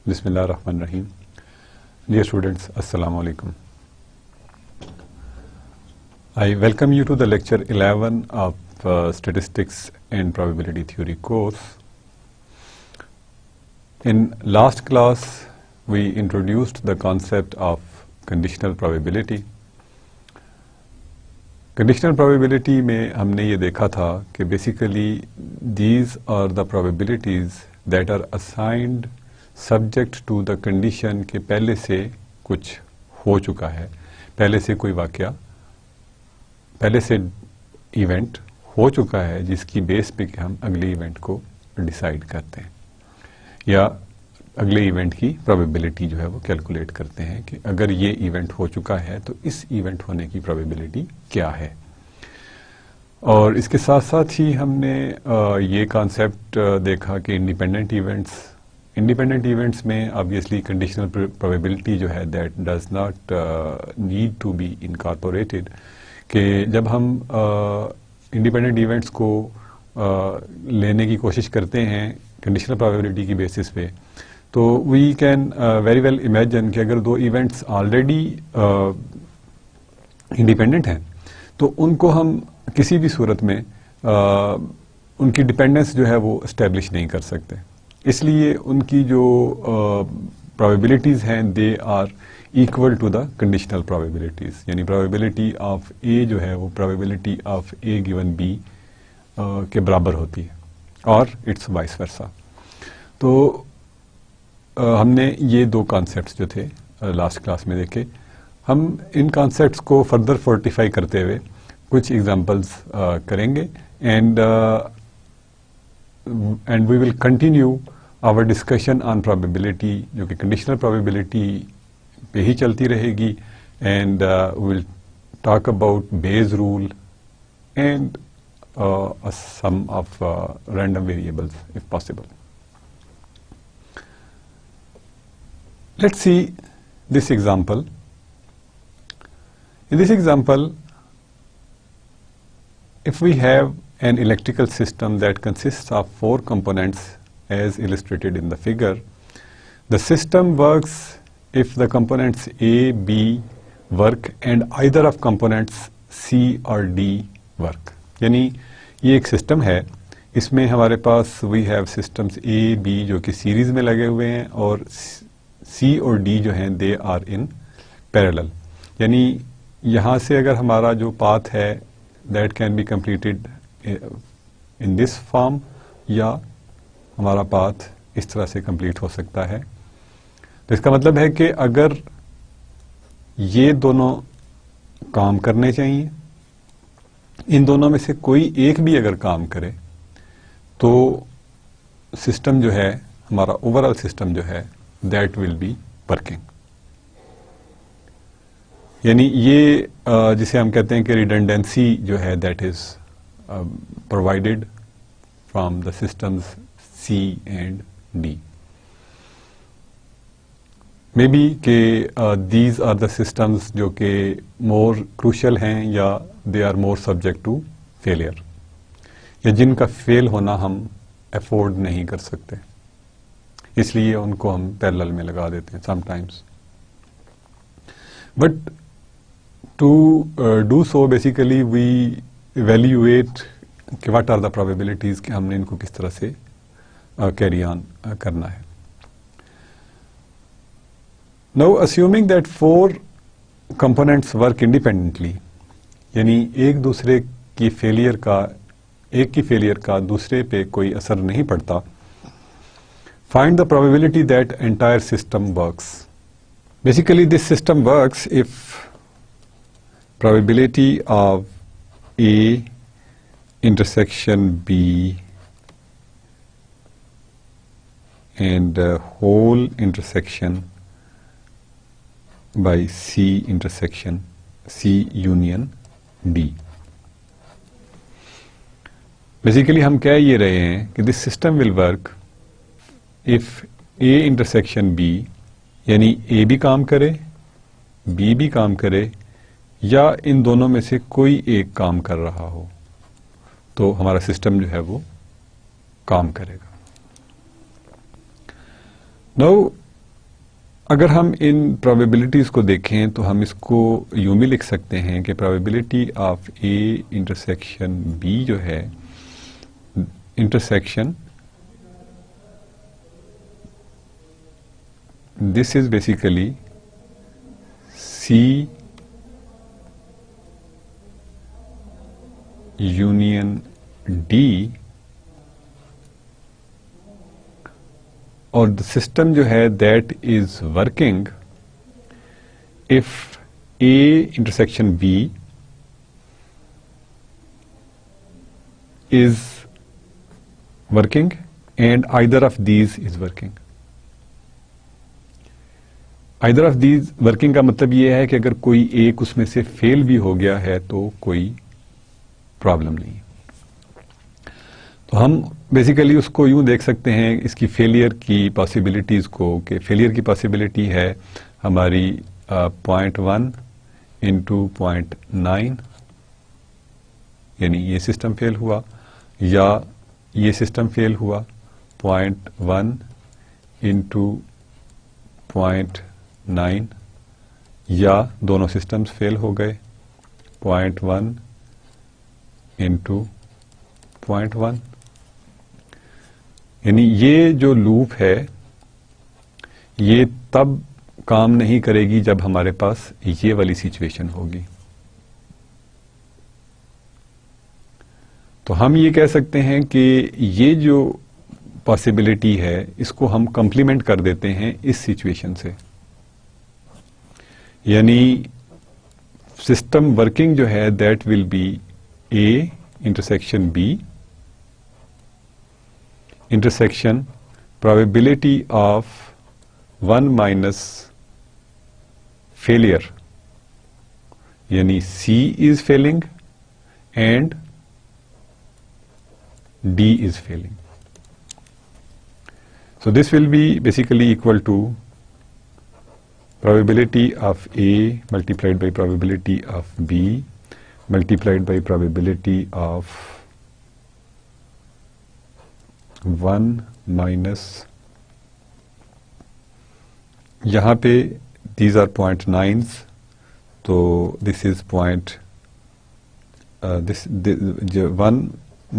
Bismillahirrahmanirrahim. Dear students, Assalamu alaikum. I welcome you to the lecture 11 of Statistics and Probability Theory course. In last class, we introduced the concept of conditional probability. Conditional probability में हमने ये देखा था कि basically these are the probabilities that are assigned subject to the condition के पहले से कुछ हो चुका है, पहले से कोई वाक़या, पहले से इवेंट हो चुका है जिसकी बेस पे कि हम अगले इवेंट को डिसाइड करते हैं या अगले इवेंट की प्रोबेबिलिटी जो है वो कैलकुलेट करते हैं कि अगर ये इवेंट हो चुका है तो इस इवेंट होने की प्रोबेबिलिटी क्या है। और इसके साथ साथ ही हमने ये कॉन्सेप्ट देखा कि इंडिपेंडेंट इवेंट्स में ऑब्वियसली कंडीशनल प्रोबेबिलिटी जो है that does not need to be incorporated, कि जब हम इंडिपेंडेंट इवेंट्स को लेने की कोशिश करते हैं कंडीशनल प्रोबेबिलिटी की बेसिस पे, तो we can very well imagine कि अगर दो इवेंट्स ऑलरेडी इंडिपेंडेंट हैं तो उनको हम किसी भी सूरत में उनकी डिपेंडेंस जो है वो इस्टेब्लिश नहीं कर सकते। इसलिए उनकी जो प्रोबेबिलिटीज़ हैं they are equal to the conditional probabilities, यानी प्रोबेबिलिटी ऑफ ए जो है वो probability of A given B के बराबर होती है और इट्स वाइस वर्सा। तो हमने ये दो कॉन्सेप्ट्स जो थे लास्ट क्लास में देखे। हम इन कॉन्सेप्ट्स को फर्दर फोर्टिफाई करते हुए कुछ एग्जांपल्स करेंगे and we will continue our discussion on probability, जो कि कंडीशनल प्रोबेबिलिटी पे ही चलती रहेगी, and we will talk about Bayes rule and some of random variables if possible. Let's see this example. In this example, if we have an electrical system that consists of 4 components as illustrated in the figure, the system works if the components A, B work and either of components C or D work. यानी ये एक system है, इसमें हमारे पास we have systems A, B जो कि series में लगे हुए हैं और C और D जो हैं दे आर इन पैरेलल। यानी यहाँ से अगर हमारा जो पाथ है that can be completed in this form, या हमारा पाथ इस तरह से कंप्लीट हो सकता है। तो इसका मतलब है कि अगर ये दोनों काम करने चाहिए, इन दोनों में से कोई एक भी अगर काम करे तो सिस्टम जो है, हमारा ओवरऑल सिस्टम जो है that will be working। यानी ये जिसे हम कहते हैं कि redundancy जो है that is provided from the systems C and D। maybe कि these are the systems जो कि more crucial हैं या they are more subject to failure, या जिनका फेल होना हम अफोर्ड नहीं कर सकते, इसलिए उनको हम पैरेलल में लगा देते हैं sometimes. But to do so basically we evaluate कि व्हाट आर द प्रोबेबिलिटीज कि हमने इनको किस तरह से कैरी ऑन करना है। Now assuming that 4 components work independently, यानी एक की फेलियर का दूसरे पे कोई असर नहीं पड़ता, find the probability that entire system works. Basically this system works if probability of A intersection B and whole intersection by C intersection C union D. Basically हम कह ये रहे हैं कि this system will work if A intersection B, यानी A भी काम करे B भी काम करे या इन दोनों में से कोई एक काम कर रहा हो, तो हमारा सिस्टम जो है वो काम करेगा। Now अगर हम इन प्रोबेबिलिटीज़ को देखें तो हम इसको यूं भी लिख सकते हैं कि probability of A intersection B जो है, intersection, this is basically C union D, और the system जो है that is working if A intersection B is working and either of these is working. Either of these working का मतलब ये है कि अगर कोई एक उसमें से फेल भी हो गया है तो कोई प्रॉब्लम नहीं। तो हम बेसिकली उसको यूं देख सकते हैं इसकी फेलियर की पॉसिबिलिटीज को, कि फेलियर की पॉसिबिलिटी है हमारी 0.1 इंटू 0.9, यानी ये सिस्टम फेल हुआ या ये सिस्टम फेल हुआ, 0.1 इंटू 0.9, या दोनों सिस्टम्स फेल हो गए, 0.1 इंटू 0.1। यानी ये जो लूप है ये तब काम नहीं करेगी जब हमारे पास ये वाली सिचुएशन होगी। तो हम ये कह सकते हैं कि ये जो पॉसिबिलिटी है इसको हम कंप्लीमेंट कर देते हैं इस सिचुएशन से, यानी सिस्टम वर्किंग जो है that will be A intersection B intersection probability of 1 minus failure, यानी C is failing and D is failing. So this will be basically equal to probability of A multiplied by probability of B multiplied by probability of 1 minus, यहाँ पे these are 0.9s, तो this is this 1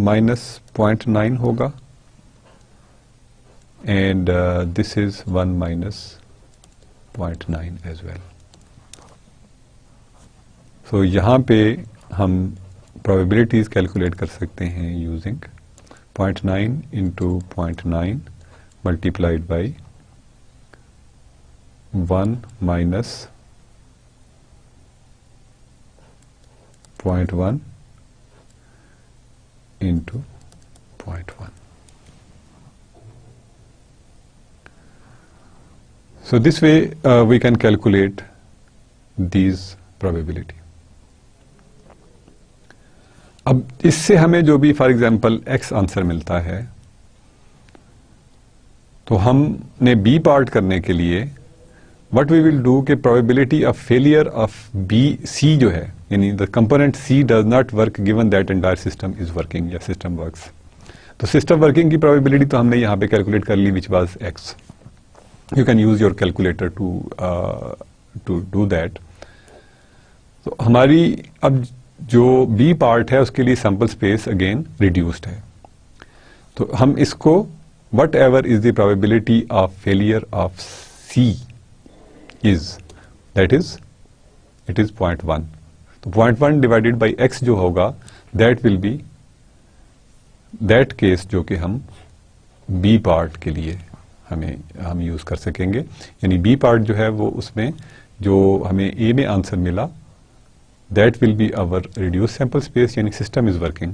minus 0.9 होगा, and this is 1 minus 0.9 as well. So यहाँ पे हम probabilities calculate कर सकते हैं using 0.9 into 0.9 multiplied by 1 minus 0.1 into 0.1. So this way we can calculate these probability. अब इससे हमें जो भी फॉर एग्जांपल x आंसर मिलता है, तो हमने b पार्ट करने के लिए व्हाट वी विल डू के probability of failure of B C जो है, यानी the component C does not work given that entire system is working या सिस्टम वर्क्स, तो सिस्टम वर्किंग की प्रोबेबिलिटी तो हमने यहाँ पे कैलकुलेट कर ली which was x. You can use your calculator to do that. तो हमारी अब जो B पार्ट है उसके लिए सैंपल स्पेस अगेन रिड्यूस्ड है, तो हम इसको what ever is the probability of failure of C is, that is it is 0.1. तो 0.1 डिवाइडेड बाई x जो होगा that will B that case जो कि हम B पार्ट के लिए हम यूज कर सकेंगे. यानी बी पार्ट जो है वो उसमें जो हमें ए में आंसर मिला that will be our reduce sample space, यानी सिस्टम इज वर्किंग.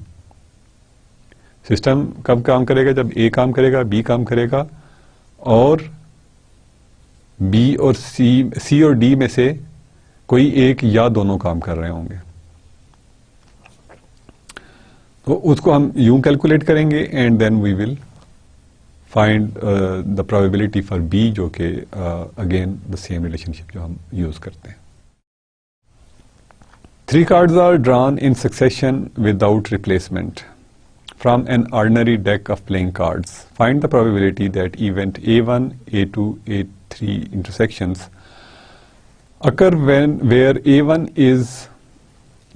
सिस्टम कब काम करेगा? जब ए काम करेगा, बी काम करेगा और बी और सी और डी में से कोई एक या दोनों काम कर रहे होंगे. तो उसको हम यूं कैलकुलेट करेंगे and then we will find the probability for B जो कि again the same relationship जो हम use करते हैं. 3 cards are drawn in succession without replacement from an ordinary deck of playing cards. Find the probability that event A1, A2, three intersections occur where A1 is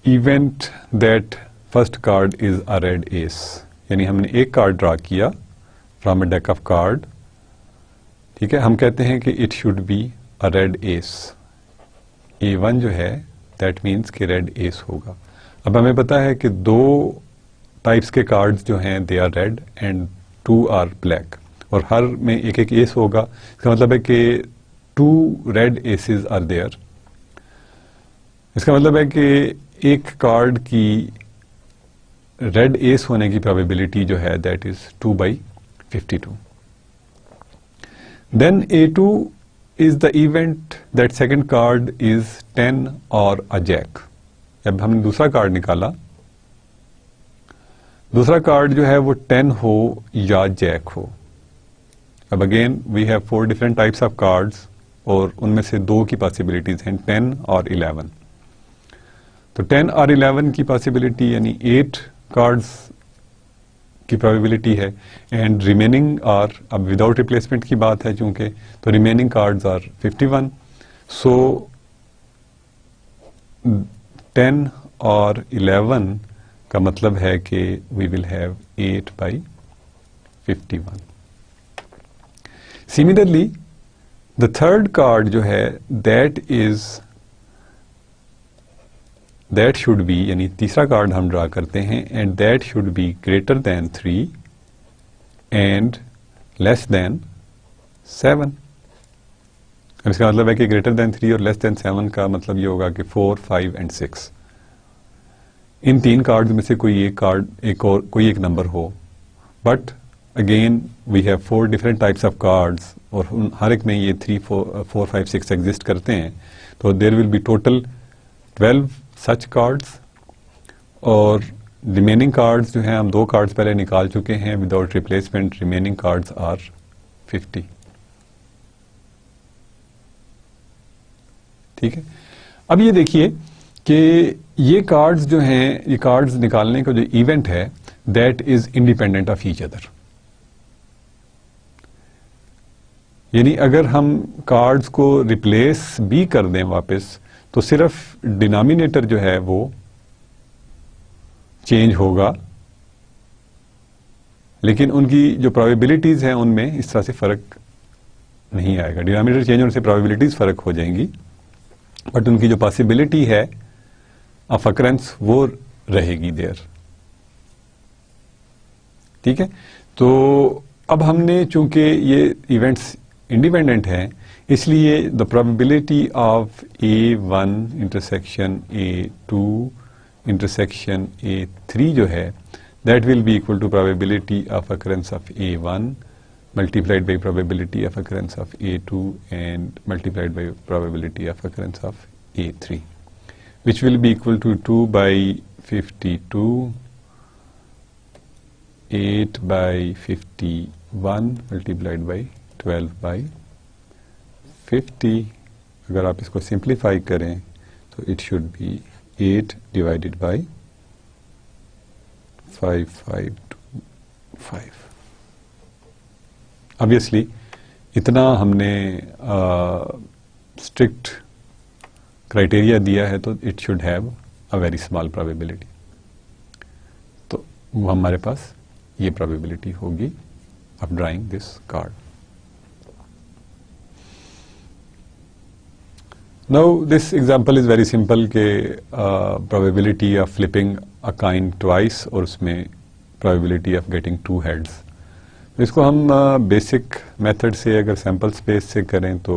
event that first card is a red ace. यानी हमने एक card draw किया from a deck of card, ठीक है, हम कहते हैं कि it should be a red S. A1 जो है दैट मीन्स कि रेड एस होगा. अब हमें पता है कि दो टाइप्स के कार्ड्स जो हैं they are red and 2 are black, और हर में एक एक एस होगा. इसका मतलब है कि 2 रेड एसेस आर देयर. इसका मतलब है कि एक कार्ड की रेड एस होने की प्रोबेबिलिटी जो है that is 2/52. Then A2 is the event that second card is 10 और अ जैक. अब हमने दूसरा कार्ड निकाला, दूसरा कार्ड जो है वो 10 हो या जैक हो. अब again we have 4 different types of cards और उनमें से 2 की पॉसिबिलिटीज हैं, 10 और 11. तो 10 और 11 की पॉसिबिलिटी यानी 8 कार्ड्स की प्रोबेबिलिटी है, एंड रिमेनिंग आर, अब विदाउट रिप्लेसमेंट की बात है चूंकि, तो रिमेनिंग कार्ड्स आर 51. सो 10 और 11 का मतलब है कि we will have 8/51. Similarly the third card जो है दैट शुड बी, यानी तीसरा कार्ड हम ड्रा करते हैं, and that should be greater than 3 and less than 7. इसका मतलब है कि ग्रेटर देन 3 और लेस देन 7 का मतलब ये होगा कि 4, 5 एंड 6 इन 3 कार्ड्स में से कोई एक कार्ड, कोई एक नंबर हो. But again we have 4 different types of cards और हर एक में ये 3, 4, 5, 6 एग्जिस्ट करते हैं. तो there will be total 12 such cards, और रिमेनिंग कार्ड्स जो हैं, हम 2 कार्ड्स पहले निकाल चुके हैं without replacement. Remaining cards are 50. ठीक है. अब ये देखिए कि ये कार्ड्स जो हैं, ये कार्ड्स निकालने का जो इवेंट है that is independent of each other. यानी अगर हम कार्ड्स को रिप्लेस भी कर दें वापस, तो सिर्फ डिनोमिनेटर जो है वो चेंज होगा, लेकिन उनकी जो प्रोबेबिलिटीज हैं उनमें इस तरह से फर्क नहीं आएगा. डिनोमिनेटर चेंज होने से प्रोबेबिलिटीज फर्क हो जाएंगी, बट उनकी जो पॉसिबिलिटी है ऑफ अकरेंस वो रहेगी देयर. ठीक है. तो अब हमने चूंकि ये इवेंट्स इंडिपेंडेंट हैं, इसलिए the probability of A1 intersection A2 intersection A3 जो है that will be equal to probability of occurrence of A1 multiplied by probability of occurrence of A2 and multiplied by probability of occurrence of A3, which will be equal to 2/52, 8/51 multiplied by 12/50. अगर आप इसको simplify करें तो it should be 8 divided by 5525. Obviously इतना हमने strict criteria दिया है तो it should have a very small probability. तो वो हमारे पास ये प्रोबेबिलिटी होगी of drawing this card. Now this example is very simple के probability of flipping a coin twice और उसमें प्रोबेबिलिटी ऑफ गेटिंग 2 हेड्स. इसको हम बेसिक मेथड से अगर सैंपल स्पेस से करें तो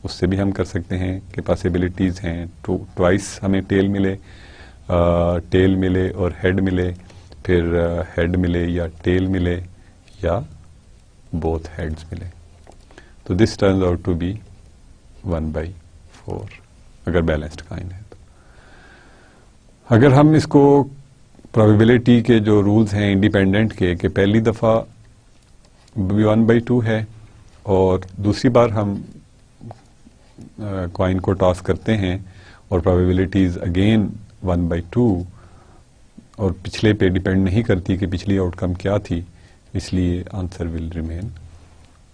उससे भी हम कर सकते हैं कि पॉसिबिलिटीज़ हैं. ट्वाइस हमें टेल मिले और हेड मिले, फिर हेड मिले या टेल मिले या बोथ हेड्स मिले. तो this turns out to be 1/4 अगर बैलेंस्ड कॉइन है. तो अगर हम इसको प्रोबेबिलिटी के जो रूल्स हैं इंडिपेंडेंट के कि पहली दफ़ा 1/2 है और दूसरी बार हम कॉइन को टॉस करते हैं और प्रोबेबिलिटीज अगेन 1/2 और पिछले पे डिपेंड नहीं करती कि पिछली आउटकम क्या थी, इसलिए answer will remain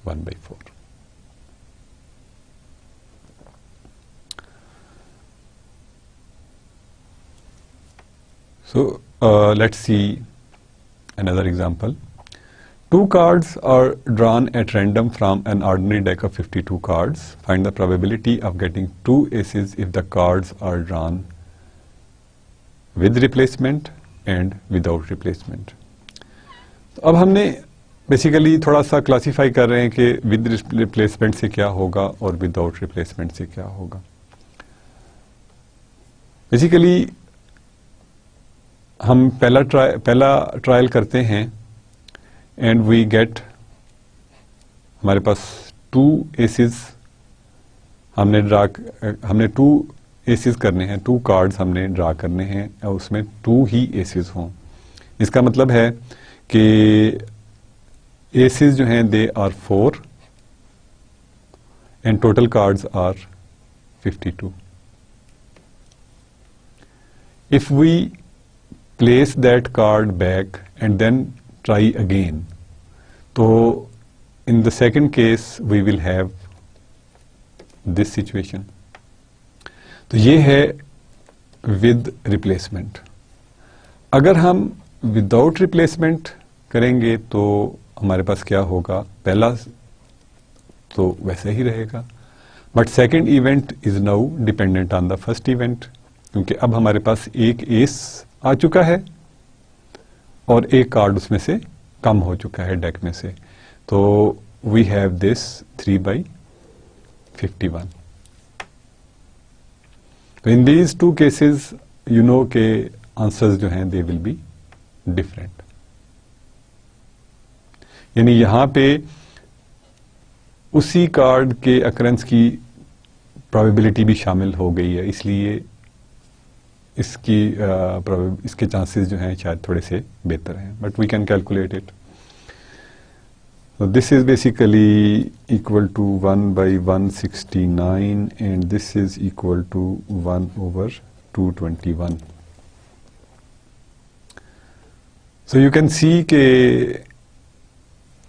1/4. So let's see another example. Two cards are drawn at random from an ordinary deck of 52 cards. Find the probability of getting two aces if the cards are drawn with replacement and without replacement. तो अब हमने basically थोड़ा सा classify कर रहे हैं कि with replacement से क्या होगा और विदाउट रिप्लेसमेंट से क्या होगा. बेसिकली हम पहला ट्रायल करते हैं एंड वी गेट, हमारे पास टू एसेस हमने टू एसेस करने हैं, टू कार्ड्स हमने ड्रा करने हैं और उसमें टू ही एसेस हों. इसका मतलब है कि एसेस जो हैं they are 4 and total cards are 52. If we place that card back and then try again, so in the second case we will have this situation. तो ये है with replacement. अगर हम without replacement करेंगे तो हमारे पास क्या होगा, पहला तो वैसे ही रहेगा, but second event is now dependent on the first event, क्योंकि अब हमारे पास एक एस आ चुका है और एक कार्ड उसमें से कम हो चुका है डेक में से. तो वी हैव दिस 3/51. तो in these two cases you know के आंसर्स जो हैं दे विल बी डिफरेंट. यानी यहां पे उसी कार्ड के अकरेंस की प्रोबेबिलिटी भी शामिल हो गई है, इसलिए इसके चांसेस जो हैं शायद थोड़े से बेहतर हैं, but we can calculate it. So this is basically equal to 1/169 and this is equal to 1/221. So you can see कि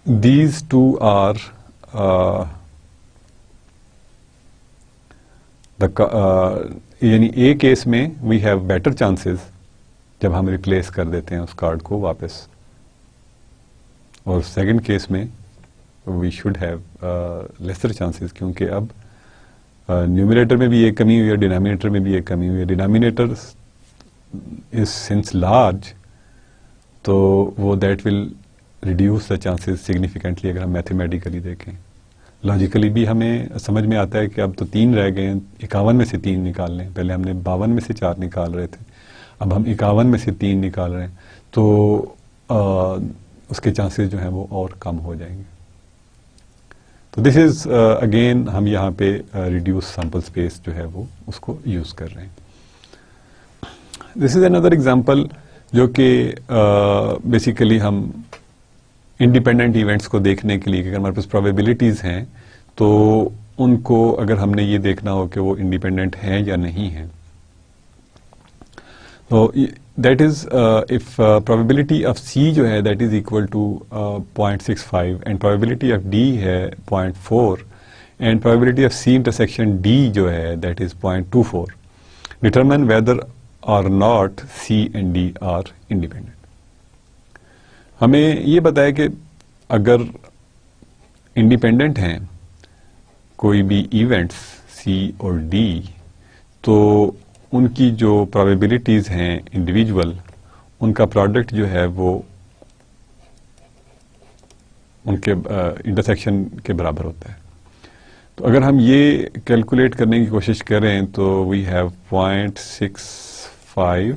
these two are यानी ए केस में वी हैव बेटर चांसेस जब हम रिप्लेस कर देते हैं उस कार्ड को वापस, और सेकंड केस में we should have lesser chances, क्योंकि अब न्यूमरेटर में भी एक कमी हुई है, डिनोमिनेटर में भी एक कमी हुई है. डिनोमिनेटर इज सिंस लार्ज, तो वो that will reduce the chances significantly. अगर हम मैथमेटिकली देखें, लॉजिकली भी हमें समझ में आता है कि अब तो 3 रह गए हैं, 51 में से 3 निकाल लें. पहले हमने 52 में से 4 निकाल रहे थे, अब हम 51 में से 3 निकाल रहे हैं, तो उसके चांसेस जो हैं वो और कम हो जाएंगे. तो दिस इज अगेन हम यहाँ पे रिड्यूस सैंपल स्पेस जो है वो उसको यूज कर रहे हैं. दिस इज अनदर एग्जांपल जो कि बेसिकली हम इंडिपेंडेंट इवेंट्स को देखने के लिए, अगर हमारे पास प्रोबेबिलिटीज हैं तो उनको अगर हमने ये देखना हो कि वो इंडिपेंडेंट हैं या नहीं हैं, तो that is if probability of C जो है that is equal to 0.65 and probability of D है 0.4 and probability of C intersection D जो है दैट इज 0.24. डिटरमाइन वेदर और not C and D are independent. हमें ये बताया कि अगर इंडिपेंडेंट हैं कोई भी इवेंट्स सी और डी, तो उनकी जो प्रोबेबिलिटीज हैं इंडिविजुअल, उनका प्रोडक्ट जो है वो उनके इंटरसेक्शन के बराबर होता है. तो अगर हम ये कैलकुलेट करने की कोशिश करें तो we have 0.65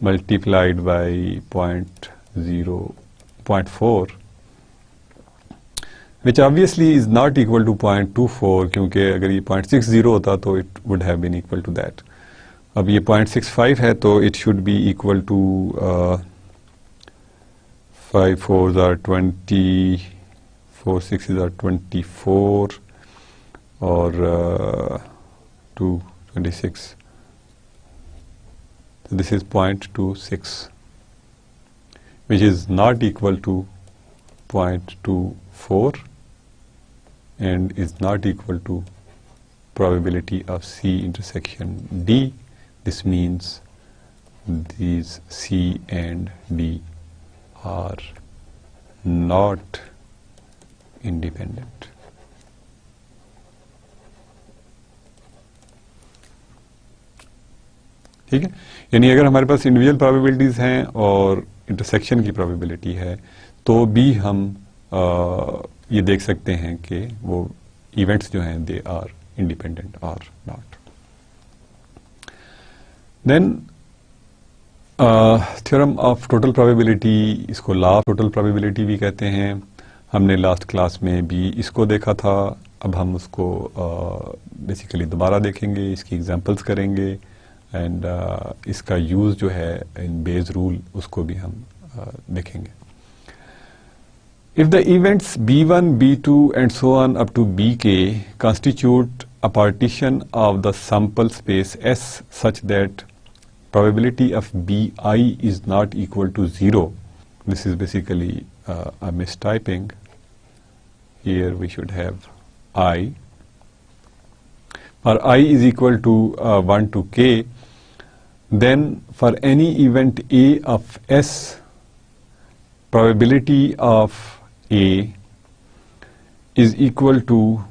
multiplied by 0.4 which obviously is not equal to 0.24, क्योंकि अगर ये 0.60 होता तो it would have been equal to that. अब ये 0.65 है तो it should be equal to 5 4s are 20, 4 6s are 24 और 2 26. So this is 0.26, which is not equal to 0.24 and is not equal to probability of C intersection D. This means these C and D are not independent. ठीक है, यानी अगर हमारे पास individual probabilities हैं और intersection की probability है तो भी हम ये देख सकते हैं कि वो इवेंट्स जो हैं दे आर इंडिपेंडेंट और not. Then theorem of total probability, इसको लॉ ऑफ टोटल प्रोबेबिलिटी भी कहते हैं. हमने लास्ट क्लास में भी इसको देखा था. अब हम उसको बेसिकली दोबारा देखेंगे, इसकी एग्जांपल्स करेंगे एंड इसका यूज़ जो है इन बेस रूल उसको भी हम देखेंगे. If the events B1, B2 and so on up to Bk constitute a partition of the sample space S such that probability of Bi is not equal to 0. This is basically a mistyping. Here we should have I. For I is equal to 1 to K, then for any event A of S, probability of A is equal to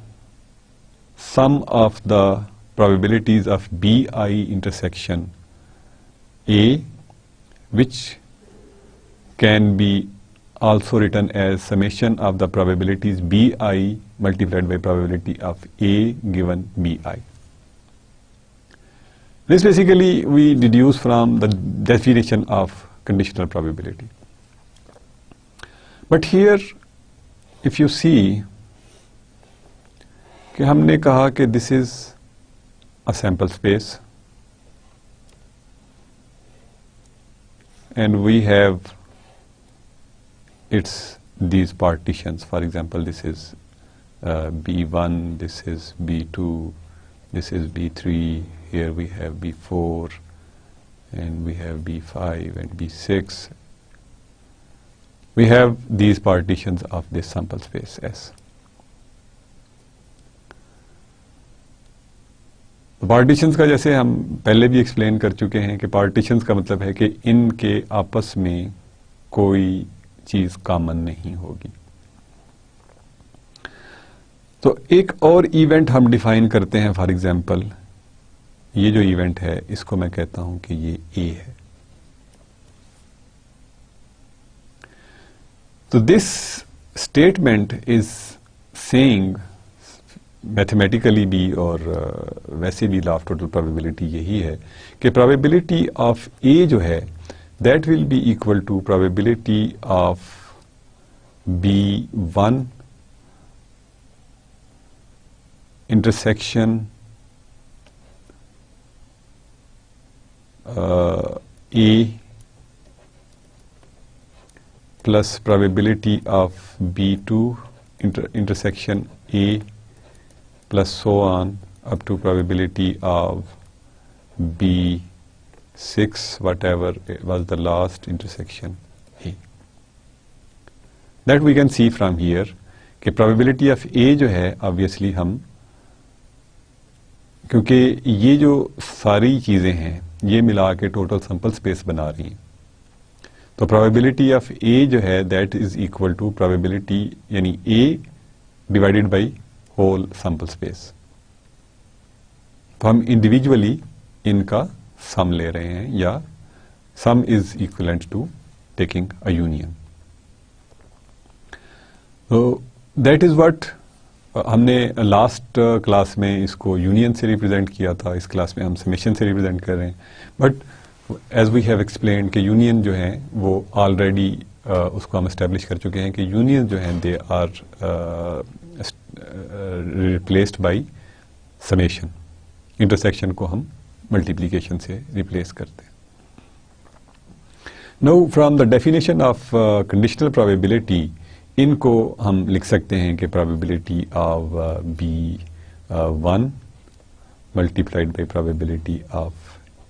sum of the probabilities of Bi intersection A, which can be also written as summation of the probabilities Bi multiplied by probability of A given Bi. This basically we deduce from the definition of conditional probability. But here if you see कि हमने कहा कि this is a sample space and we have its these partitions. For example, this is B1, this is B2, this is B3, here we have B4 and we have B5 and B6. We have these partitions of this sample space S. Partitions का जैसे हम पहले भी explain कर चुके हैं कि partitions का मतलब है कि इनके आपस में कोई चीज कॉमन नहीं होगी. तो एक और इवेंट हम डिफाइन करते हैं. फॉर एग्जांपल ये जो इवेंट है इसको मैं कहता हूं कि ये ए है. तो this statement is saying mathematically भी और वैसे भी लॉ ऑफ टोटल प्रोबेबिलिटी यही है कि प्रोबेबिलिटी ऑफ ए जो है that will be equal to probability of B1 intersection A plus probability of B2 intersection A plus so on up to probability of B6 whatever was the last intersection A. That we can see from here कि probability of A जो है obviously हम क्योंकि ये जो सारी चीजें हैं ये मिला के टोटल सैंपल स्पेस बना रही हैं तो प्रोबेबिलिटी ऑफ ए जो है that is equal to probability यानी A divided by whole sample space. तो हम इंडिविजुअली इनका सम ले रहे हैं या sum is equivalent to taking a union. तो दैट इज व्हाट हमने लास्ट क्लास में इसको यूनियन से रिप्रेजेंट किया था. इस क्लास में हम समेशन से रिप्रेजेंट कर रहे हैं. But as we have explained कि यूनियन जो है वो ऑलरेडी उसको हम एस्टेब्लिश कर चुके हैं कि यूनियन जो हैं they are replaced by summation. Intersection को हम मल्टीप्लिकेशन से रिप्लेस करते हैं. Now from the definition of conditional probability इनको हम लिख सकते हैं कि probability of B1 multiplied by probability of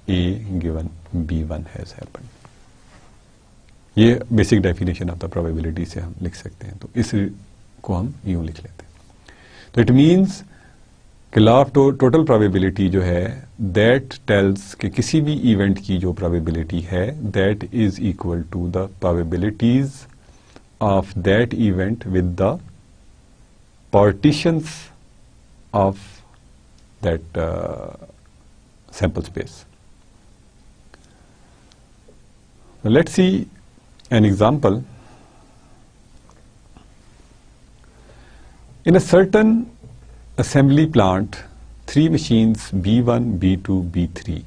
A given B1 has happened. ये basic definition of the probability से हम लिख सकते हैं. तो इस को हम यूं लिख लेते हैं. तो इट मीन्स कि लॉ ऑफ टोटल प्रोबेबिलिटी जो है दैट टेल्स कि किसी भी इवेंट की जो प्रोबेबिलिटी है that is equal to the probabilities of that event with the partitions of that sample space. Now let's see an example. In a certain assembly plant, 3 machines B1, B2, B3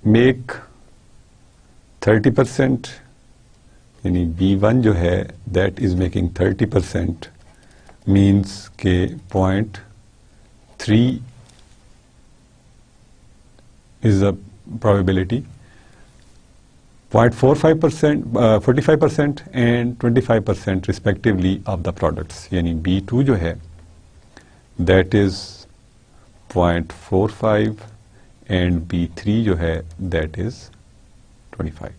make 30%, यानी B1 जो है that is making 30% means के 0.3 is the probability, 0.45%, 45% and 25% respectively of the products. यानी B2 जो है that is 0.45 and B3 जो है that is 25.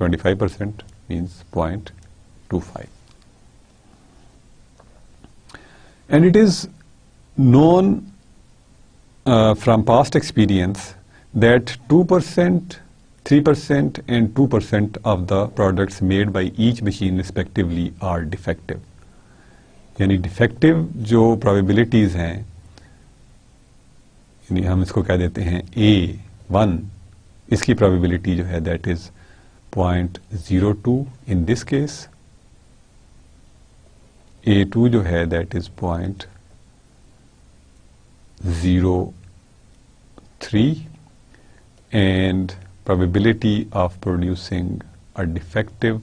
25% means 0.25. And it is known from past experience that 2%, 3% and 2% of the products made by each machine respectively are defective. यानी defective जो probabilities हैं, यानी हम इसको कह देते हैं A1, इसकी probability जो है that is 0.02 in this case, A2 जो है that is 0.03 and probability of producing a defective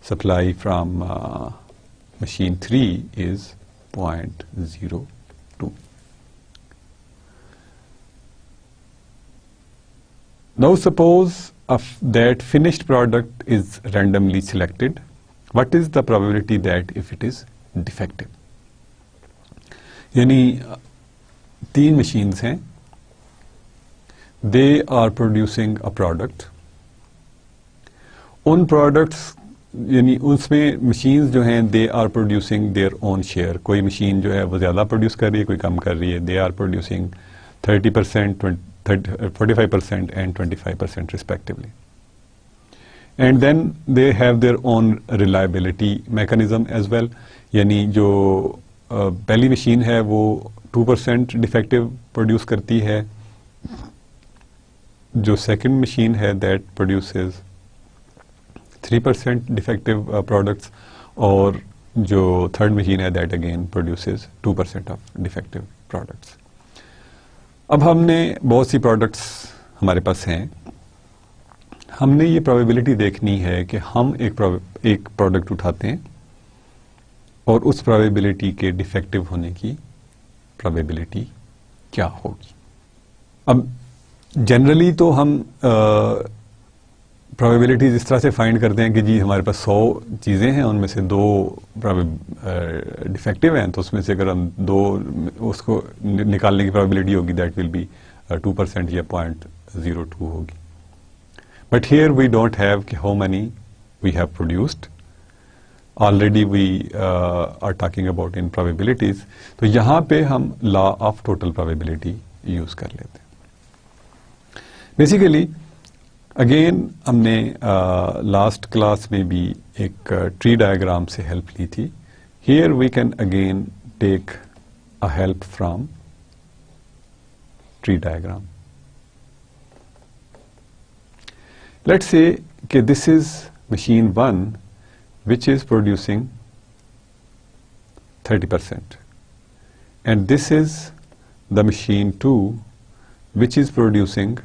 supply from machine 3 is 0.02. Now suppose that finished product is randomly selected. What is the probability that if it is defective? यानी 3 machines हैं, they are producing a product. उन products यानी उसमें machines जो हैं they are producing their own share. कोई machine जो है वो ज़्यादा produce कर रही है, कोई कम कर रही है. They are producing 30%, 45% and 25% respectively. And then they have their own reliability mechanism as well. यानी जो पहली मशीन है वो 2% डिफेक्टिव प्रोड्यूस करती है, जो सेकंड मशीन है दैट प्रोड्यूसेस 3% डिफेक्टिव प्रोडक्ट्स, और जो थर्ड मशीन है that again produces 2% of defective products. अब हमने बहुत सी प्रोडक्ट्स हमारे पास हैं, हमने ये प्रोबेबिलिटी देखनी है कि हम एक प्रोडक्ट उठाते हैं और उस प्रोबेबिलिटी के डिफेक्टिव होने की प्रोबेबिलिटी क्या होगी. अब जनरली तो हम प्रोबेबिलिटीज इस तरह से फाइंड करते हैं कि जी हमारे पास 100 चीज़ें हैं, उनमें से 2 डिफेक्टिव हैं, तो उसमें से अगर हम 2 उसको निकालने की प्रोबेबिलिटी होगी दैट विल बी 2% या 0.02 होगी. But here we don't have how many we have produced. Already we are talking about in probabilities. तो यहाँ पे हम law of total probability use कर लेते हैं. Basically, again हमने last class में भी एक tree diagram से help ली थी. Here we can again take a help from tree diagram. Let's say that this is machine 1 which is producing 30% and this is the machine 2 which is producing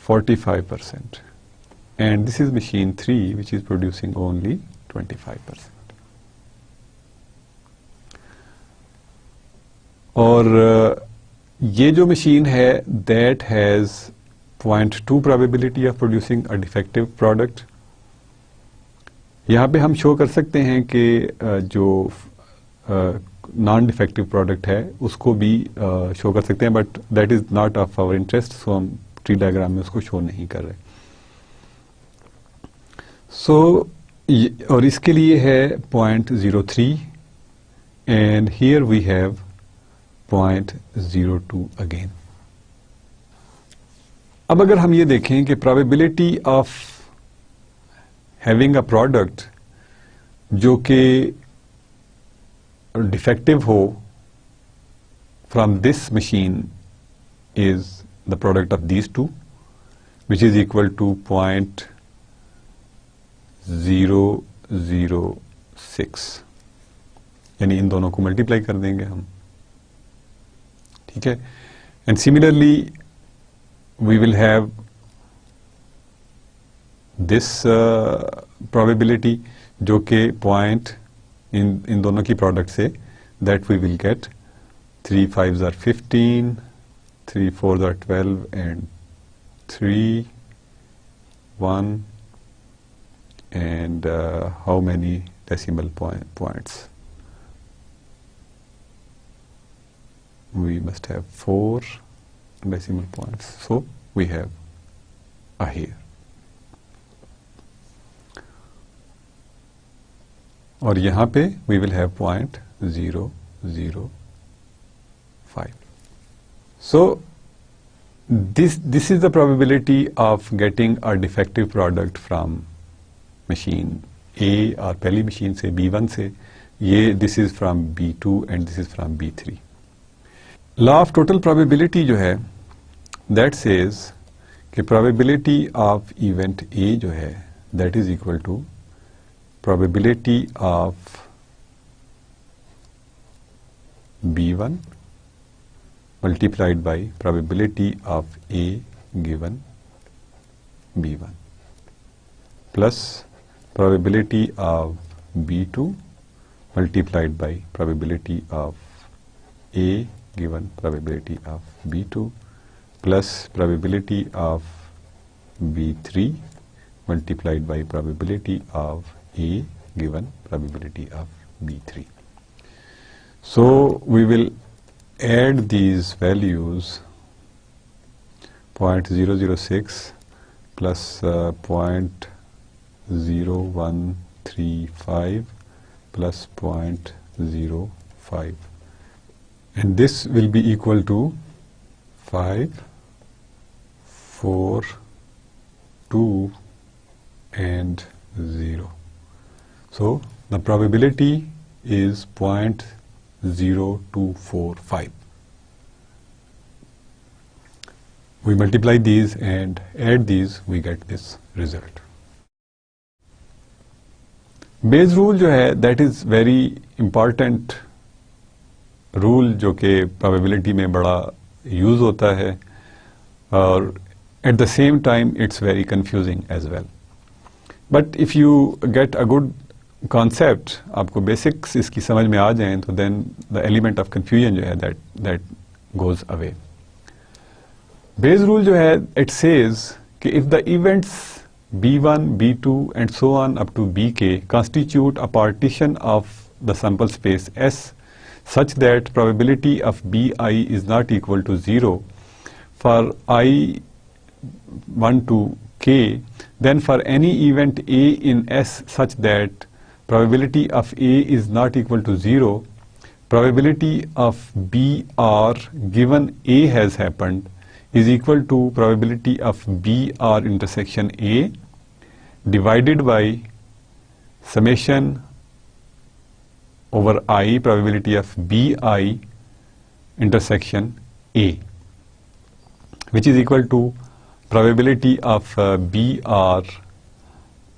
45% and this is machine 3 which is producing only 25%. और ये जो machine है that has 0.2 probability of producing a defective product. यहाँ पे हम show कर सकते हैं कि जो नॉन डिफेक्टिव प्रोडक्ट है उसको भी शो कर सकते हैं, but that is not of our interest, so हम ट्री डायग्राम में उसको शो नहीं कर रहे. सो और इसके लिए है 0.03 and here we have 0.02 again. अब अगर हम ये देखें कि probability of having a product जो कि defective हो from this machine is the product of these two, which is equal to 0.006, यानी इन दोनों को मल्टीप्लाई कर देंगे हम, ठीक है. And similarly we will have this probability जो कि पॉइंट इन दोनों की प्रोडक्ट से, that we will get 3 5s are 15, 3 4s are 12 and 3 1 and how many decimal points? We must have 4 decimal points. So we have a here. और यहाँ पे we will have 0.005. So this is the probability of getting a defective product from machine A और पहली machine से B1 से, ये this is from B2 and this is from B3. Law of total probability जो है that says कि probability of event A जो है that is equal to probability of B1 multiplied by probability of A given B1 plus probability of B2 multiplied by probability of A given probability of B2 plus probability of B3 multiplied by probability of A given probability of B3. So we will add these values 0.006 plus 0.0135 plus 0.05 and this will be equal to 5 4 2 and 0. So the probability is 0.0245. We multiply these and add these, we get this result. Bayes rule जो है that is very important rule जो कि probability में बड़ा use होता है और at the same time it's very confusing as well. But if you get a good concept, आपको basics इसकी समझ में आ जाएं तो then the element of confusion जो है that goes away. Bayes rule जो है it says कि if the events B1, B2 and so on up to Bk constitute a partition of the sample space S such that probability of Bi is not equal to 0 for I1 to K, then for any event A in S such that probability of A is not equal to 0, probability of BR given A has happened is equal to probability of BR intersection A divided by summation over I probability of BI intersection A, which is equal to probability of BR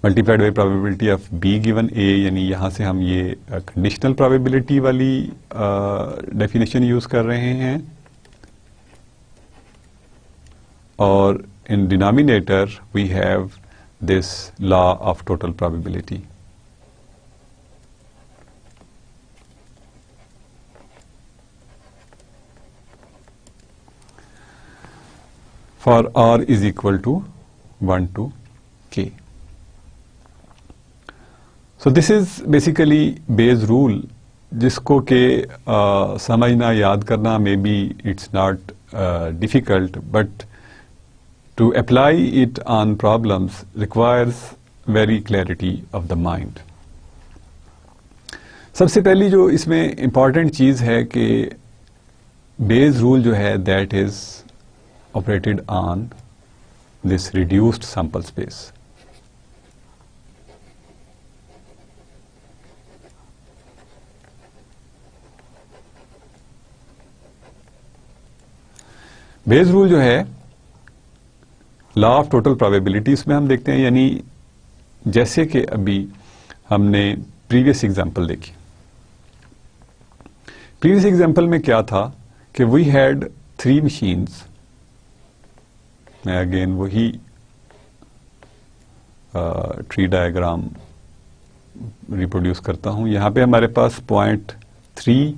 multiplied by probability of B given A. यानी यहाँ से हम ये conditional probability वाली definition use कर रहे हैं और in denominator we have this law of total probability. For R is equal to 1 to K. So this is basically Bayes rule, जिसको के समझना याद करना maybe it's not difficult, but to apply it on problems requires very clarity of the mind. सबसे पहली जो इसमें important चीज है कि बेज रूल जो है that is operated on this reduced sample space. Bayes rule जो है लॉ ऑफ टोटल प्रोबेबिलिटी, इसमें हम देखते हैं, यानी जैसे कि अभी हमने प्रीवियस एग्जांपल देखी। प्रीवियस एग्जांपल में क्या था कि वी हैड 3 मशीन्स। मैं अगेन वही ट्री डायग्राम रिप्रोड्यूस करता हूं। यहां पे हमारे पास 0.3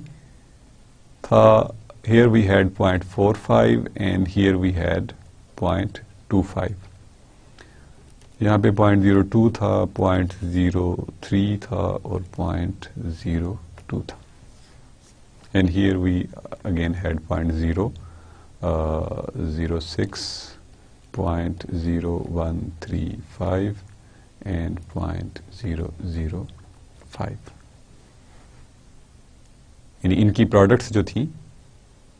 था, here we had 0.45 and here we had 0.25। यहाँ पे 0.02 था, 0.03 था और 0.02 था, and here we again had 0.06, 0.0135 and 0.005। यानी इनकी प्रोडक्ट्स जो थी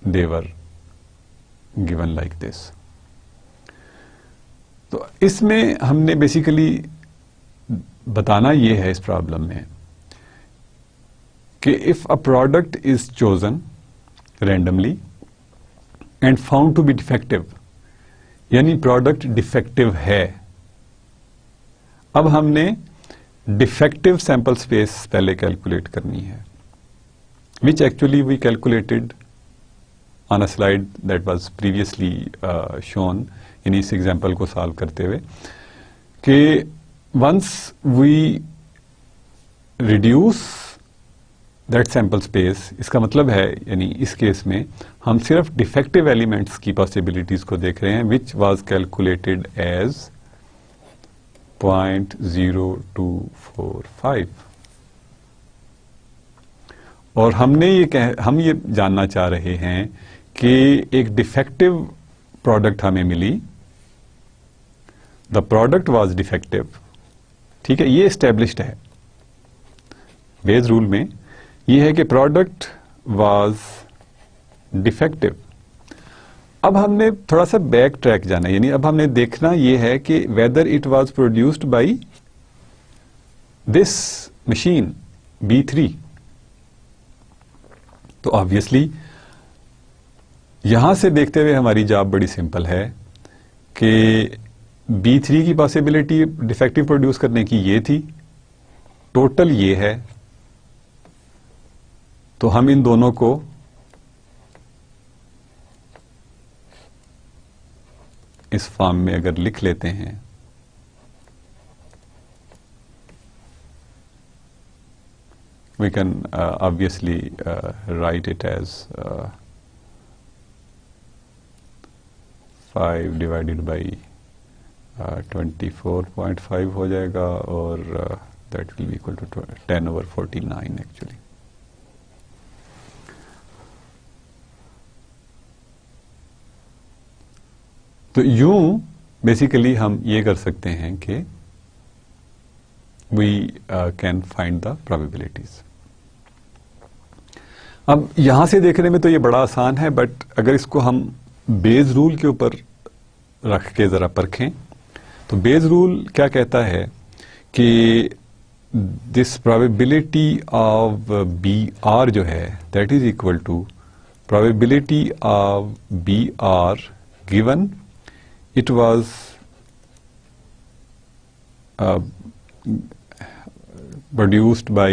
they were given like this। तो इसमें हमने बेसिकली बताना ये है इस प्रॉब्लम में कि if a product is chosen randomly and found to be defective, यानी प्रोडक्ट डिफेक्टिव है। अब हमने डिफेक्टिव सैंपल स्पेस पहले कैलकुलेट करनी है, which actually we calculated on a slide that was previously shown in इस एग्जाम्पल को सॉल्व करते हुए, कि once we reduce that sample space, इसका मतलब है यानी इस केस में हम सिर्फ डिफेक्टिव एलिमेंट्स की पॉसिबिलिटीज को देख रहे हैं, which was calculated as 0.0245। और हम ये जानना चाह रहे हैं कि एक डिफेक्टिव प्रोडक्ट हमें मिली, द प्रोडक्ट वाज डिफेक्टिव। ठीक है, ये एस्टेब्लिश्ड है बेज रूल में, ये है कि प्रोडक्ट वाज डिफेक्टिव। अब हमने थोड़ा सा बैक ट्रैक जाना, यानी अब हमने देखना ये है कि whether it was produced by this machine B3। तो ऑब्वियसली यहां से देखते हुए हमारी जॉब बड़ी सिंपल है कि B3 की पॉसिबिलिटी डिफेक्टिव प्रोड्यूस करने की ये थी, टोटल ये है। तो हम इन दोनों को इस फॉर्म में अगर लिख लेते हैं, we can obviously write it as 5 divided by 24.5 हो जाएगा, और that will be equal to 10/49 actually। तो यूं बेसिकली हम ये कर सकते हैं कि we can find the probabilities। अब यहां से देखने में तो ये बड़ा आसान है, बट अगर इसको हम बेज रूल के ऊपर रख के जरा परखें तो बेज रूल क्या कहता है कि दिस प्रोबेबिलिटी ऑफ BR जो है that is equal to probability of BR given it was produced by,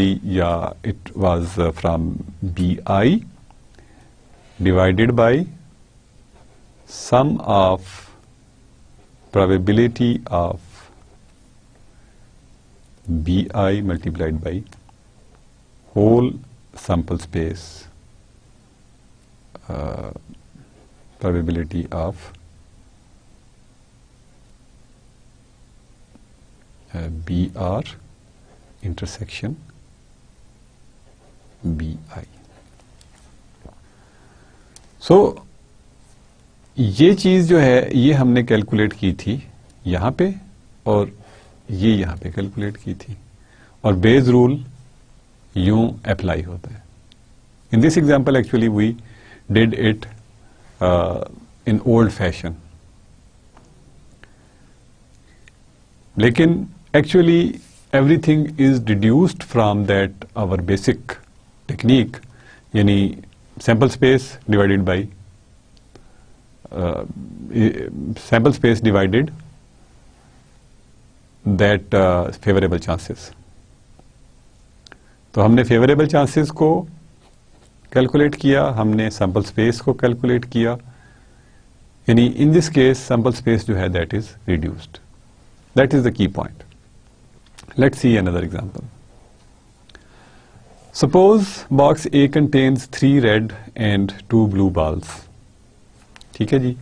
it was from BI divided by sum of probability of BI multiplied by whole sample space probability of BR intersection BI। सो ये चीज जो है ये हमने calculate की थी यहां पे, और ये यहां पे कैलकुलेट की थी, और बेस रूल यूं अप्लाई होता है. In this example actually we did it in old fashion, लेकिन actually everything is deduced from that our basic technique, यानी sample space divided by sample space divided that favourable chances. तो हमने favourable chances को calculate किया, हमने sample space को calculate किया, यानी in this case sample space जो है that is reduced. That is the key point. Let's see another example. Suppose box A contains 3 red and 2 blue balls. ठीक है जी,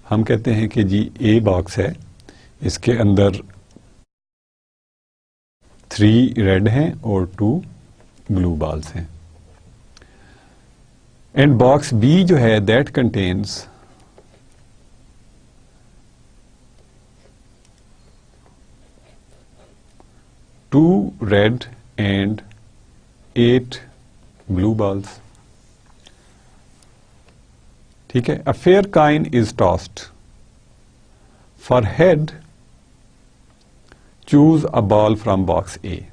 हम कहते हैं कि जी ए बॉक्स है, इसके अंदर 3 रेड हैं और 2 ब्लू बॉल्स हैं. एंड बॉक्स बी जो है that contains 2 red and 8 blue balls. ठीक है. A fair coin is tossed. For head choose a ball from box A.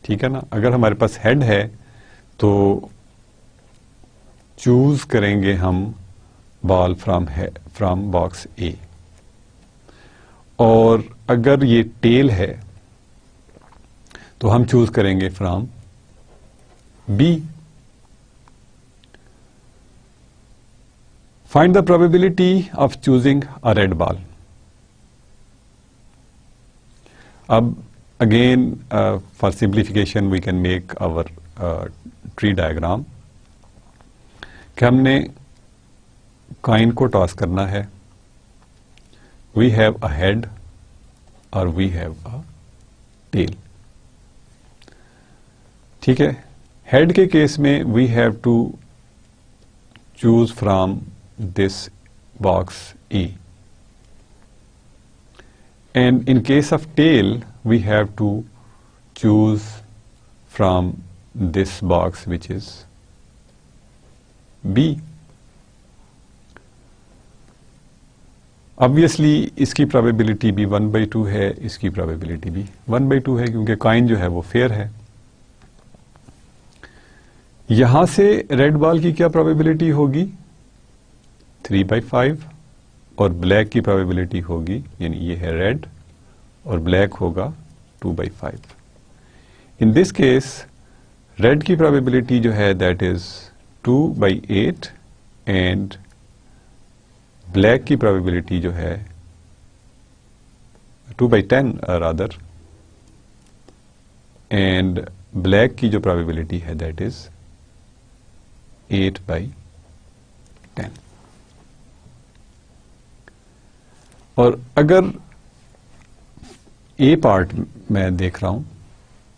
ठीक है ना, अगर हमारे पास हेड है तो चूज करेंगे हम बॉल फ्रॉम बॉक्स ए, और अगर ये टेल है तो हम चूज करेंगे from B. Find the probability of choosing a red ball. अब again for simplification we can make our tree diagram कि हमने कॉइन को टॉस करना है. we have a head और we have a tail. ठीक है. हेड के केस में we have to choose from this box E, and in case of tail we have to choose from this box which is B. Obviously इसकी probability भी 1/2 है, इसकी probability भी 1/2 है, क्योंकि कॉइन जो है वो फेयर है. यहां से रेड बॉल की क्या probability होगी? 3/5, और ब्लैक की probability होगी, यानी ये है रेड और ब्लैक होगा 2/5. इन दिस केस रेड की प्रोबेबिलिटी जो है दैट इज 2/8 एंड ब्लैक की प्रोबेबिलिटी जो है 2/10 रादर, एंड ब्लैक की जो प्रोबेबिलिटी है दैट इज 8/10. और अगर ए पार्ट मैं देख रहा हूं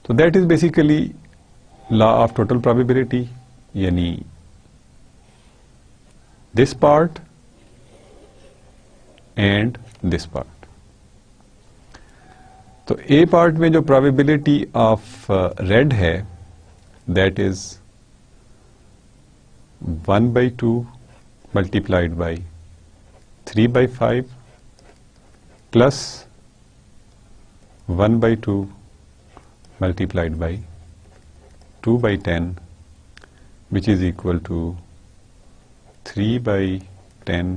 तो that is basically law of total probability, यानी this part and this part. तो ए पार्ट में जो प्रोबेबिलिटी ऑफ रेड है that is 1/2 multiplied by 3/5 plus 1/2 multiplied by 2/10, which is equal to 3/10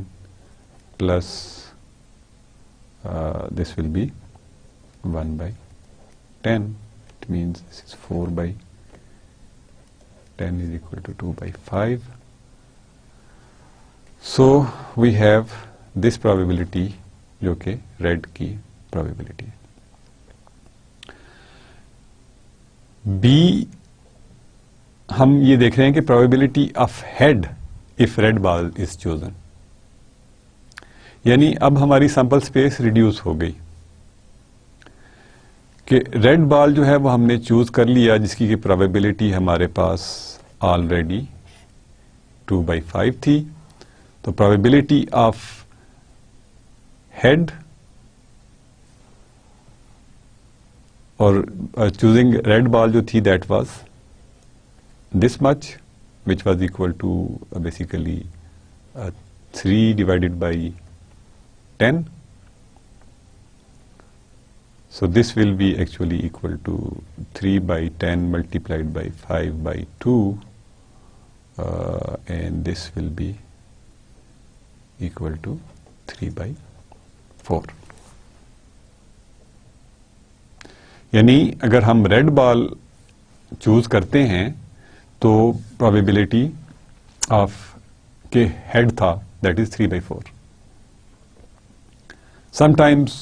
plus this will be 1/10. It means this is 4/10 is equal to 2/5. So we have this probability जो कि red की probability है. B हम ये देख रहे हैं कि probability of head if red ball is chosen, यानी अब हमारी सैंपल स्पेस रिड्यूस हो गई कि रेड बॉल जो है वो हमने चूज कर लिया, जिसकी की प्रोबेबिलिटी हमारे पास ऑलरेडी 2/5 थी. तो प्रोबेबिलिटी ऑफ हेड और choosing red ball जो थी that was this much, which was equal to basically 3 divided by 10. So this will be actually equal to 3 by 10 multiplied by 5 by 2, and this will be equal to 3 by 4. यानी अगर हम red ball choose करते हैं तो probability of के head था that is 3 by 4. Sometimes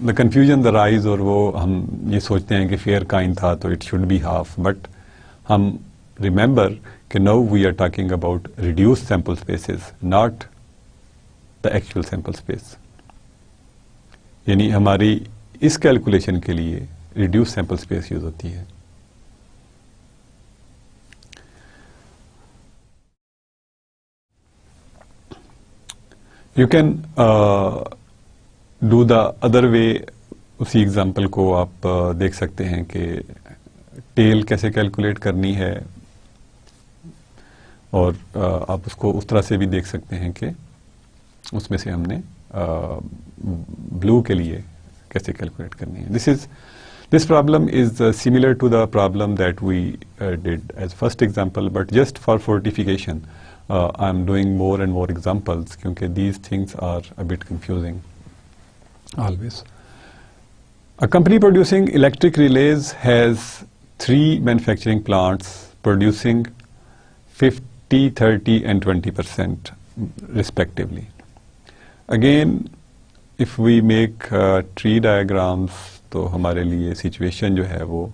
the confusion the rise, और वो हम ये सोचते हैं कि फेयर काइन था तो it should be half, but हम रिमेंबर कि now we are talking about reduced sample spaces, not the actual sample space. यानी हमारी इस कैलकुलेशन के लिए रिड्यूस सैंपल स्पेस यूज होती है. You can do the other way. उसी एग्जांपल को आप देख सकते हैं कि टेल कैसे कैलकुलेट करनी है, और आप उसको उस तरह से भी देख सकते हैं कि उसमें से हमने ब्लू के लिए कैसे कैलकुलेट करनी है. This problem is similar to the problem that we did as first example, but just for fortification, I'm doing more and more examples क्योंकि these things are a bit confusing always. A company producing electric relays has 3 manufacturing plants producing 50, 30 and 20% respectively. Again, if we make tree diagrams, तो हमारे लिए situation जो है वो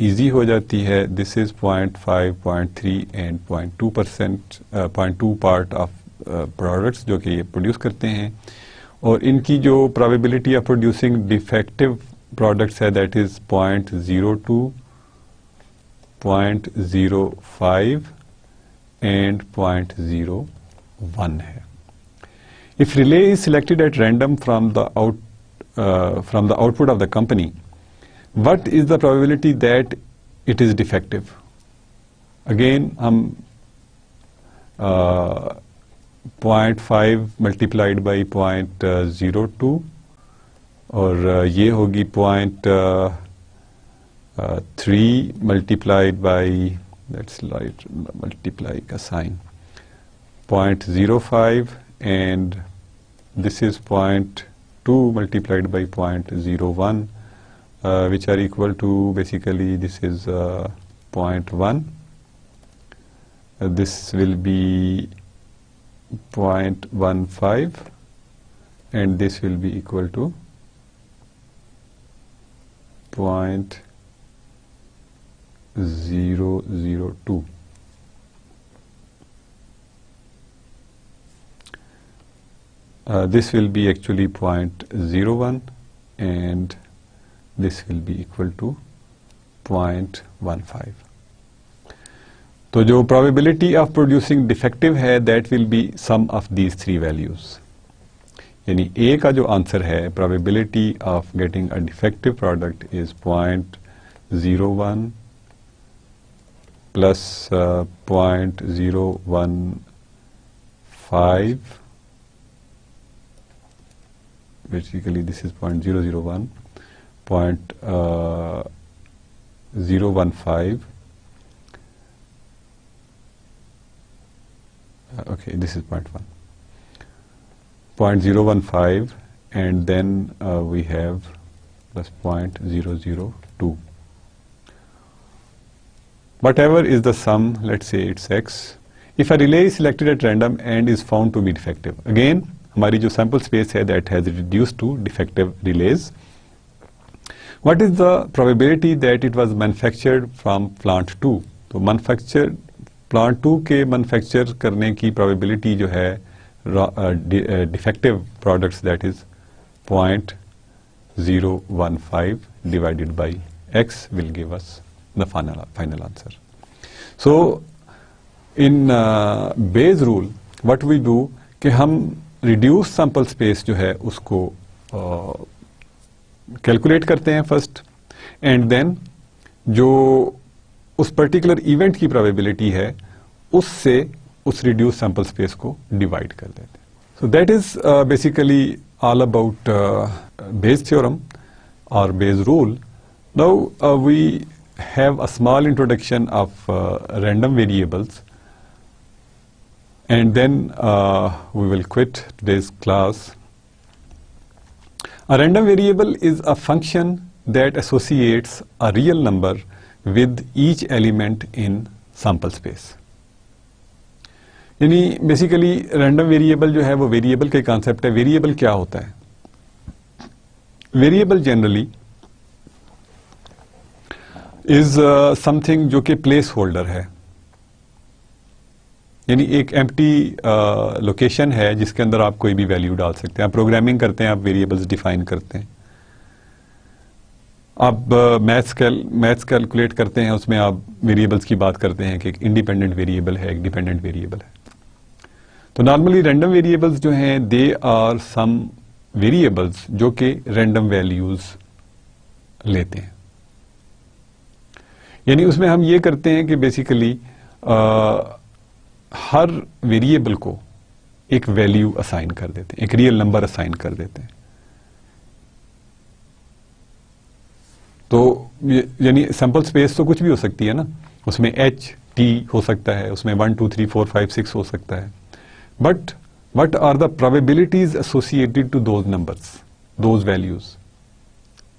easy हो जाती है. This is 0.5, 0.3 and 0.2 part of products जो कि ये प्रोड्यूस करते हैं, और इनकी जो probability of producing defective products है दैट इज 0.02, 0.05 एंड 0.01 है. If relay is selected at random from the output of the company, what is the probability that it is defective? Again, हम 0.5 multiplied by 0.02, और ये होगी 0.3 multiplied by, let's write multiply का sign, 0.05, and this is 0.2 multiplied by 0.01, which are equal to, basically this is 0.1. This will be 0.15, and this will be equal to 0.002. This will be actually 0.01, and this will be equal to 0.15. तो जो probability of producing defective है that will be sum of these 3 values. यानी A का जो answer है, probability of getting a defective product is 0.01 plus 0.015. Basically this is 0.001, 0.015. Okay, this is 0.1. 0.015, and then we have plus 0.002. Whatever is the sum, let's say it's X. If a relay is selected at random and is found to be defective, again हमारी जो sample space है that has reduced to defective रिलेज. What is the probability that it was manufactured from plant 2? तो manufacture plant 2 के manufacture करने की probability जो है defective products that is 0.015 divided by x will give us the final answer. So in Bayes rule what we do कि हम reduce sample space जो है उसको कैलकुलेट करते हैं फर्स्ट, एंड देन जो उस पर्टिकुलर इवेंट की प्रोबेबिलिटी है उससे उस रिड्यूस सैंपल स्पेस को डिवाइड कर देते हैं. So that is basically all about Bayes theorem or Bayes rule. Now we have a small introduction of random variables, and then we will quit today's class. A random variable is a function that associates a real number with each element in sample space. यानी basically random variable जो है वो variable का concept है. Variable क्या होता है? Variable generally is something जो कि प्लेस होल्डर है, यानी एक एम्प्टी लोकेशन है जिसके अंदर आप कोई भी वैल्यू डाल सकते हैं. आप प्रोग्रामिंग करते हैं, आप वेरिएबल्स डिफाइन करते हैं, आप मैथ्स कैलकुलेट करते हैं, उसमें आप वेरिएबल्स की बात करते हैं कि एक इंडिपेंडेंट वेरिएबल है, एक डिपेंडेंट वेरिएबल है. तो नॉर्मली रैंडम वेरिएबल्स जो हैं दे आर सम वेरिएबल्स जो कि रैंडम वैल्यूज लेते हैं. यानी उसमें हम ये करते हैं कि बेसिकली हर वेरिएबल को एक वैल्यू असाइन कर देते हैं, एक रियल नंबर असाइन कर देते हैं. तो यानी सैंपल स्पेस तो कुछ भी हो सकती है ना, उसमें एच टी हो सकता है, उसमें 1 2 3 4 5 6 हो सकता है. But what are the probabilities associated to those numbers, those values?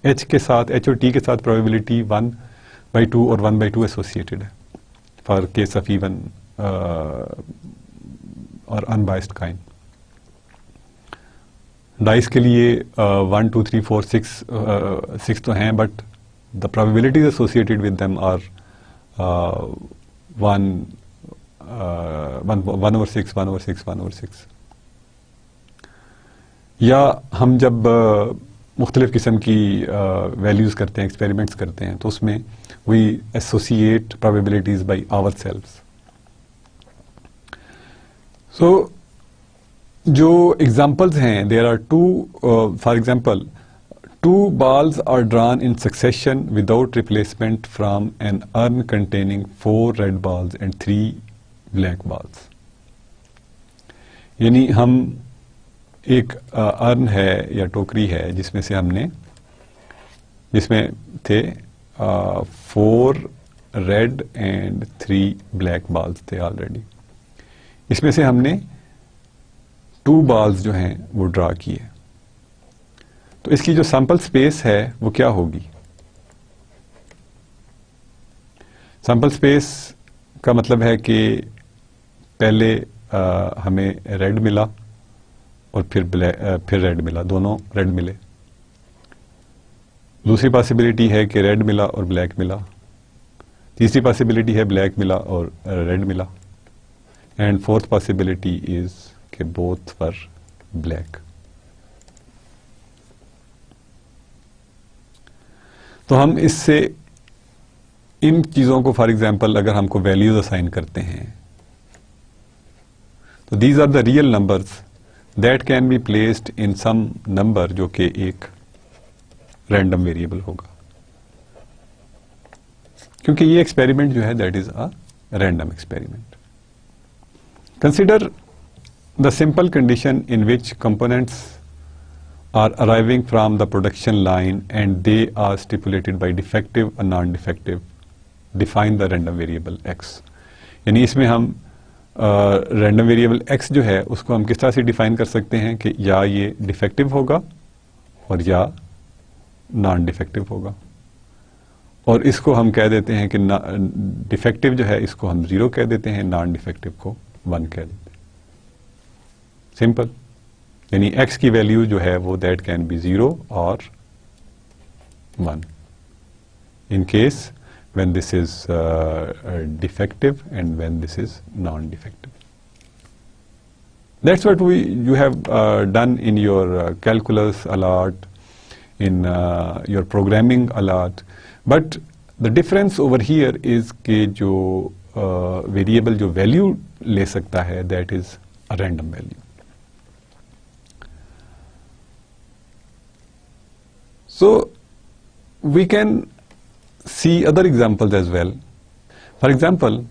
h के साथ, h और t के साथ probability 1/2 और 1/2 associated है for case of even or unbiased kind. Dice के लिए 1 2 3 4 6 तो हैं, but the probabilities associated with them are 1/6, 1/6, 1/6. या हम जब मुख्तलिफ किस्म की वैल्यूज़ करते हैं, एक्सपेरिमेंट्स करते हैं, तो उसमें we associate probabilities by ourselves. So जो एग्जांपल्स हैं, there are two, for example 2 balls are drawn in succession without replacement from an urn containing 4 red balls and 3 black balls. यानी हम एक अर्न है या टोकरी है जिसमें थे 4 रेड एंड 3 ब्लैक बाल्स थे ऑलरेडी. इसमें से हमने 2 बाल्स जो हैं वो ड्रा किए. तो इसकी जो सैंपल स्पेस है वो क्या होगी? सैंपल स्पेस का मतलब है कि पहले हमें रेड मिला और फिर रेड मिला, दोनों रेड मिले. दूसरी पॉसिबिलिटी है कि रेड मिला और ब्लैक मिला. तीसरी पॉसिबिलिटी है ब्लैक मिला और रेड मिला. एंड फोर्थ पॉसिबिलिटी इज कि बोथ वर ब्लैक. तो हम इससे इन चीजों को, फॉर एग्जांपल अगर हमको वैल्यूज असाइन करते हैं, तो these are the real numbers that can be placed in some number जो कि एक रैंडम वेरिएबल होगा. क्योंकि ये एक्सपेरिमेंट जो है that is a random experiment. Consider the simple condition in which components are arriving from the production line and they are stipulated by defective or non-defective. Define the random variable x. यानी इसमें हम random variable x जो है उसको हम किस तरह से डिफाइन कर सकते हैं कि या ये डिफेक्टिव होगा और या नॉन डिफेक्टिव होगा. और इसको हम कह देते हैं कि डिफेक्टिव जो है इसको हम 0 कह देते हैं, नॉन डिफेक्टिव को 1 कह देते हैं. सिंपल. यानी x की वैल्यू जो है वो दैट कैन बी 0 और 1 in case when this is defective and when this is non-defective. That's what you have done in your calculus a lot, in your programming a lot. But the difference over here is कि जो variable जो value ले सकता है that is a random value. So we can see other examples as well. For example,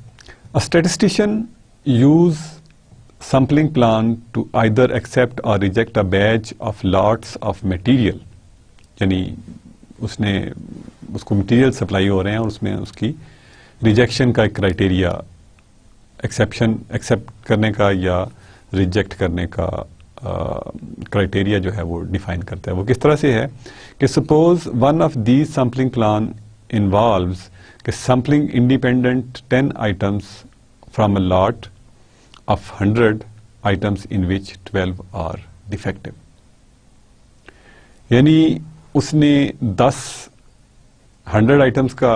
a statistician use sampling plan to either accept or reject a batch of lots of material, यानी उसको material supply हो रहे हैं और उसमें उसकी rejection का एक क्राइटेरिया, एक्सेप्ट करने का या रिजेक्ट करने का क्राइटेरिया जो है वो डिफाइन करता है. वो किस तरह से है कि suppose one of these sampling plan involves कि sampling independent 10 items from a lot of 100 items in which 12 are defective. यानी उसने 100 आइटम्स का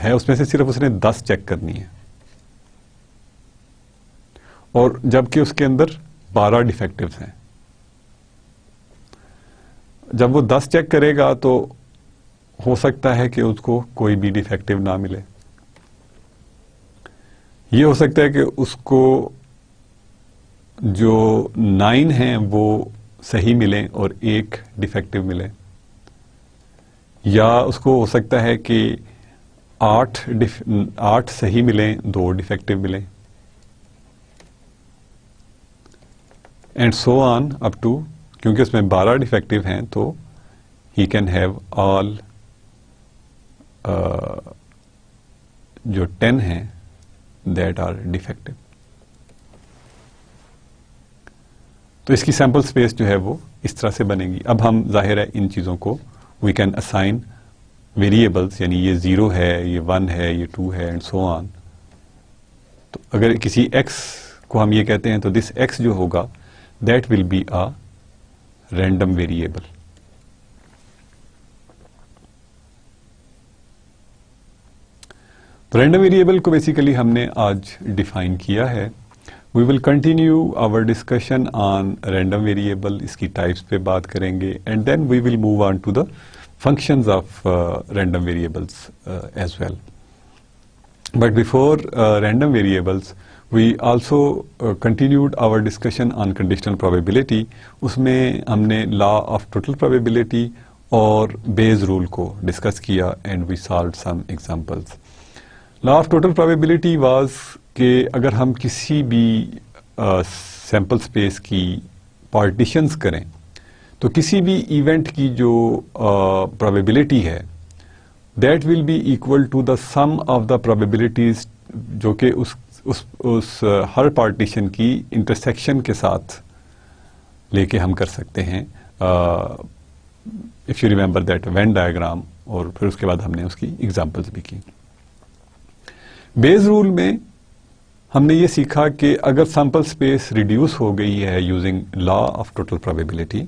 है, उसमें से सिर्फ उसने 10 चेक करनी है और जबकि उसके अंदर 12 डिफेक्टिव्स हैं. जब वो 10 चेक करेगा तो हो सकता है कि उसको कोई भी डिफेक्टिव ना मिले. ये हो सकता है कि उसको जो 9 हैं वो सही मिले और एक डिफेक्टिव मिले, या उसको हो सकता है कि 8 सही मिले, 2 डिफेक्टिव मिले, and so on up to, क्योंकि उसमें 12 डिफेक्टिव हैं तो ही कैन हैव ऑल जो 10 हैं that are defective. तो इसकी सैंपल स्पेस जो है वो इस तरह से बनेगी. अब हम जाहिर है इन चीज़ों को वी कैन असाइन वेरिएबल्स, यानी ये 0 है, ये 1 है, ये 2 है एंड सो ऑन. तो अगर किसी x को हम ये कहते हैं तो दिस x जो होगा that will be a random variable. Random variable को बेसिकली हमने आज डिफाइन किया है. We will continue our discussion on random variable, इसकी टाइप्स पे बात करेंगे and then we will move on to the functions of random variables as well. But before random variables we also continued our discussion on conditional probability. उसमें हमने law of total probability और Bayes rule को discuss किया and we solved some examples. Law of total probability was कि अगर हम किसी भी सैंपल स्पेस की पार्टीशंस करें तो किसी भी इवेंट की जो प्रोबेबिलिटी है that will be equal to the sum of the probabilities जो कि उस हर पार्टीशन की इंटरसेक्शन के साथ लेके हम कर सकते हैं. If you remember that Venn diagram, और फिर उसके बाद हमने उसकी एग्जांपल्स भी की. बेज रूल में हमने ये सीखा कि अगर सैंपल स्पेस रिड्यूस हो गई है using law of total probability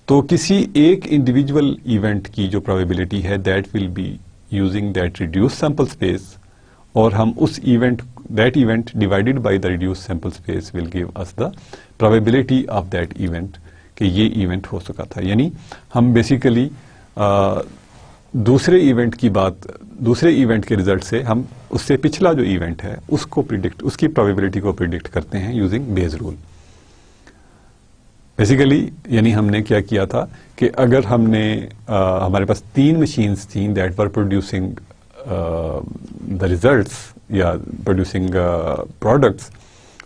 तो किसी एक इंडिविजुअल इवेंट की जो प्रोबेबिलिटी है that will be using that reduce sample space, और हम उस event that event divided by the reduce sample space will give us the probability of that event कि ये इवेंट हो सका था. यानी हम बेसिकली दूसरे इवेंट के रिजल्ट से हम उससे पिछला जो इवेंट है उसकी प्रोबेबिलिटी को प्रिडिक्ट करते हैं यूजिंग बेज रूल. बेसिकली यानी हमने क्या किया था कि अगर हमारे पास 3 मशीन्स थी that were producing the results या प्रोड्यूसिंग प्रोडक्ट्स,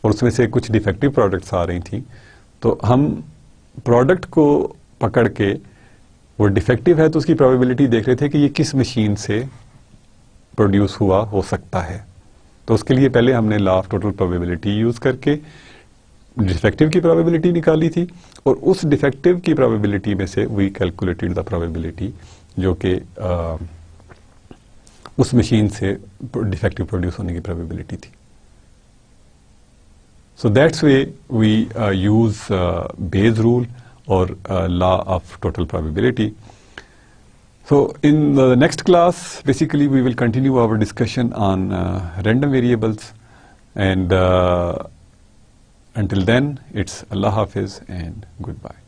और उसमें से कुछ डिफेक्टिव प्रोडक्ट्स आ रही थी, तो हम प्रोडक्ट को पकड़ के वो डिफेक्टिव है तो उसकी प्रोबेबिलिटी देख रहे थे कि ये किस मशीन से प्रोड्यूस हुआ हो सकता है. तो उसके लिए पहले हमने law of total probability use करके डिफेक्टिव की प्रोबेबिलिटी निकाली थी, और उस डिफेक्टिव की प्रोबेबिलिटी में से वी कैलकुलेटेड द प्रोबेबिलिटी जो कि उस मशीन से डिफेक्टिव प्रोड्यूस होने की प्रोबेबिलिटी थी. So that's way we use Bayes rule or law of total probability. So in the next class, basically we will continue our discussion on random variables, and until then, it's Allah Hafiz and goodbye.